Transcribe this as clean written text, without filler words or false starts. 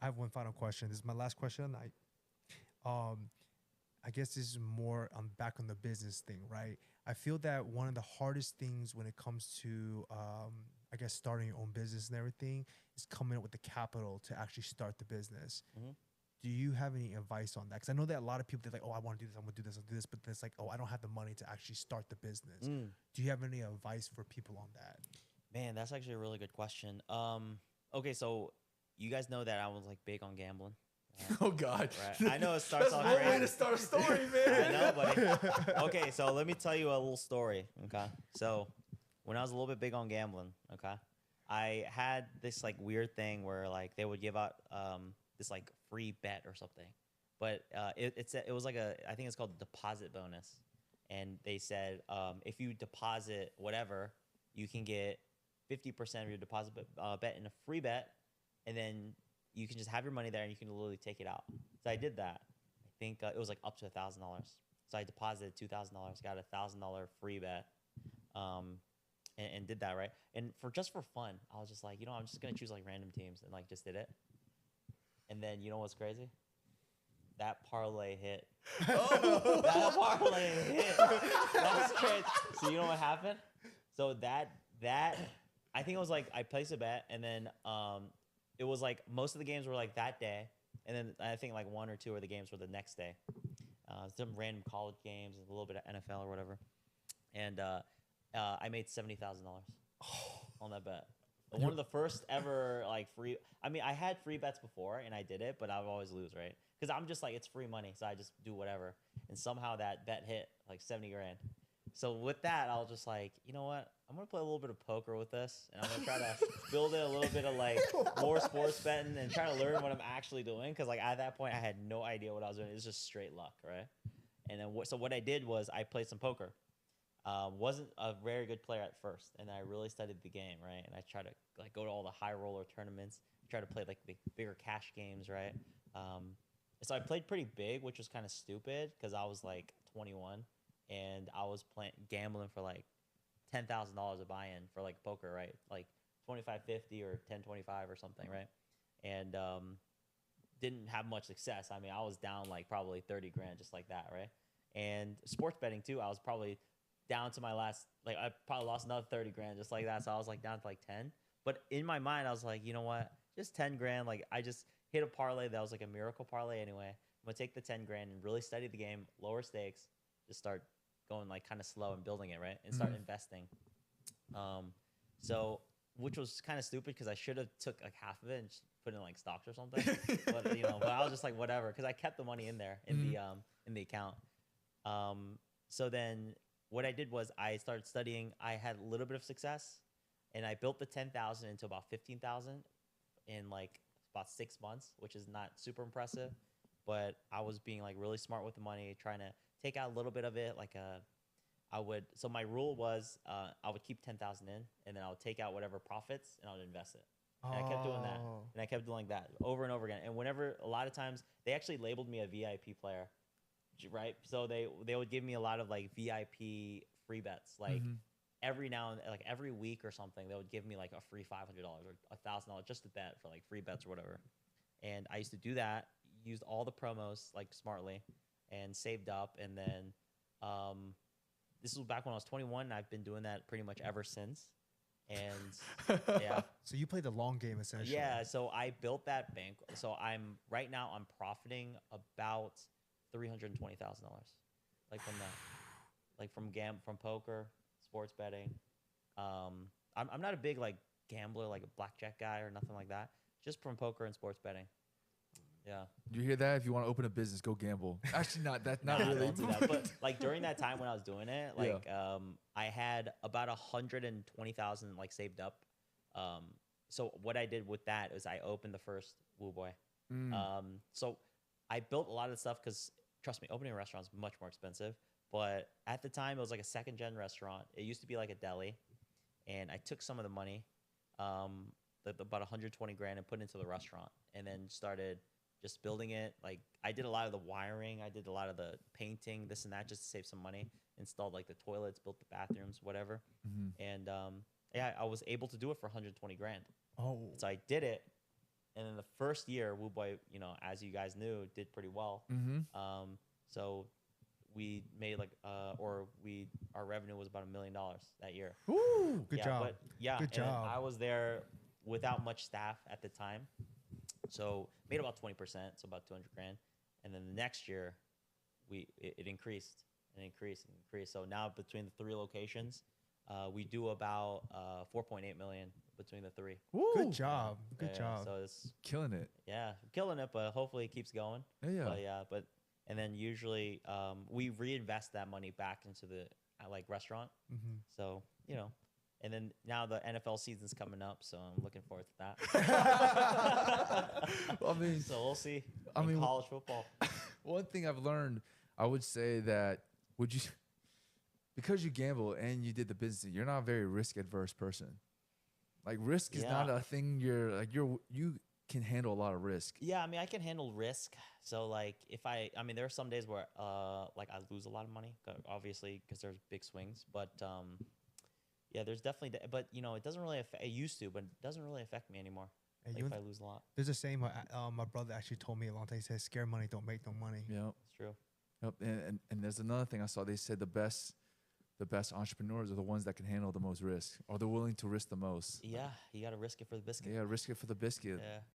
I have one final question. This is my last question of the night. Um, I guess this is more back on the business thing, right? I feel that one of the hardest things when it comes to, I guess, starting your own business and everything is coming up with the capital to actually start the business. Mm-hmm. Do you have any advice on that? Because I know that a lot of people, they're like, oh, I want to do this, I'm going to do this, I'll do this. But it's like, oh, I don't have the money to actually start the business. Do you have any advice for people on that? Man, that's actually a really good question. Okay, so you guys know that I was like big on gambling. Oh God! Right. I know it starts off That's one way crazy. to start a story, man. I know, buddy. Okay, so let me tell you a little story. Okay, so when I was a little bit big on gambling, okay, I had this like weird thing where like they would give out this like free bet or something, but it was like I think it's called deposit bonus, and they said if you deposit whatever, you can get 50% of your deposit bet in a free bet, and then you can just have your money there and you can literally take it out. So I did that. I think it was like up to $1,000. So I deposited $2,000, got $1,000 free bet, and did that, right. And just for fun, I was just like, I'm just gonna choose like random teams and like just did it. And then you know what's crazy? That parlay hit. Oh, that parlay hit. That's crazy. So you know what happened? So that I think it was like I placed a bet and then it was like most of the games were like that day, and then I think like one or two of the games were the next day. Some random college games, a little bit of NFL or whatever, and I made $70,000 on that bet. One of the first ever like free. I mean, I had free bets before and I did it, but I would always lose, right? Because I'm just like it's free money, so I just do whatever. And somehow that bet hit like 70 grand. So with that, I was just like, you know what? I'm gonna play a little bit of poker with this, and I'm gonna try to build in a little bit of like more sports betting and try to learn what I'm actually doing. Because like at that point, I had no idea what I was doing. It was just straight luck, right? And then so what I did was I played some poker. Wasn't a very good player at first, and I really studied the game, right? And I tried to like go to all the high roller tournaments, try to play like the bigger cash games, right? So I played pretty big, which was kind of stupid because I was like 21 and I was gambling for like $10,000 a buy-in for like poker, right? Like 25.50 or 10.25 or something, right? And didn't have much success. I mean, I was down like probably 30 grand just like that, right? And sports betting too, I was probably down to my last, like I probably lost another 30 grand just like that. So I was like down to like 10. But in my mind, I was like, you know what? Just 10 grand. Like I just hit a parlay that was like a miracle parlay anyway. I'm gonna take the 10 grand and really study the game, lower stakes, just start going like kind of slow and building it, right? And start investing. So which was kind of stupid because I should have took like half of it and just put it in like stocks or something. But but I was just like whatever because I kept the money in there in the account. So then what I did was I started studying. I had a little bit of success, and I built the 10,000 into about 15,000 in like about 6 months, which is not super impressive. But I was being like really smart with the money, trying to take out a little bit of it. So my rule was I would keep 10,000 in, and then I would take out whatever profits and I would invest it. And I kept doing that, and I kept doing that over and over again. And whenever, a lot of times, they actually labeled me a VIP player, right? So they would give me a lot of like VIP free bets, like every now and like every week or something. They would give me like a free $500 or $1,000 just to bet for like free bets or whatever. And I used to do that, used all the promos like smartly, and saved up. And then this was back when I was 21, and I've been doing that pretty much ever since. And yeah. So you played the long game essentially. Yeah, so I built that bank. So right now I'm profiting about $320,000, like from that, like from poker, sports betting. I'm not a big like gambler, like a blackjack guy or nothing like that. Just from poker and sports betting. Yeah. You hear that? If you want to open a business, go gamble. Actually, not really. Don't do that. But like during that time when I was doing it, like I had about 120,000 like saved up. So what I did with that is I opened the first Woo Boy. So I built a lot of stuff because trust me, opening a restaurant is much more expensive. But at the time, it was like a second gen restaurant. It used to be like a deli, and I took some of the money, about 120 grand, and put it into the restaurant, and then started just building it. Like I did a lot of the wiring, I did a lot of the painting, this and that, just to save some money. Installed like the toilets, built the bathrooms, whatever. And I was able to do it for 120 grand. Oh, So I did it, and then the first year, Woo Boy, as you guys knew, did pretty well. So we made our revenue was about $1 million that year. Woo! Good Yeah, job. but yeah, Good and then job. I was there without much staff at the time, so made about 20%, so about 200 grand. And then the next year, it increased and increased and increased. So now between the 3 locations, we do about 4.8 million between the 3. Woo! Good job. Good Yeah, job. So it's Killing it. killing it, but hopefully it keeps going. Yeah. But and then usually we reinvest that money back into the restaurant. Mhm. So and then now the NFL season's coming up, so I'm looking forward to that. Well, I mean, So we'll see. I in mean, college football. one thing I've learned, I would say that because you gamble and you did the business, you're not a very risk adverse person. Like risk is not Yeah. a thing you can handle a lot of risk. Yeah, I mean, I can handle risk. So like there are some days where I lose a lot of money, obviously, because there's big swings. But yeah, there's definitely, but it doesn't really affect. It used to, but it doesn't really affect me anymore. And Like if I lose a lot, there's a saying my brother actually told me a long time. He says, "Scare money don't make no money." Yep. it's true. Yep. And there's another thing I saw. They said the best entrepreneurs are the ones that can handle the most risk, or they're willing to risk the most. Yeah, you got to risk it for the biscuit. Yeah, risk it for the biscuit. Yeah.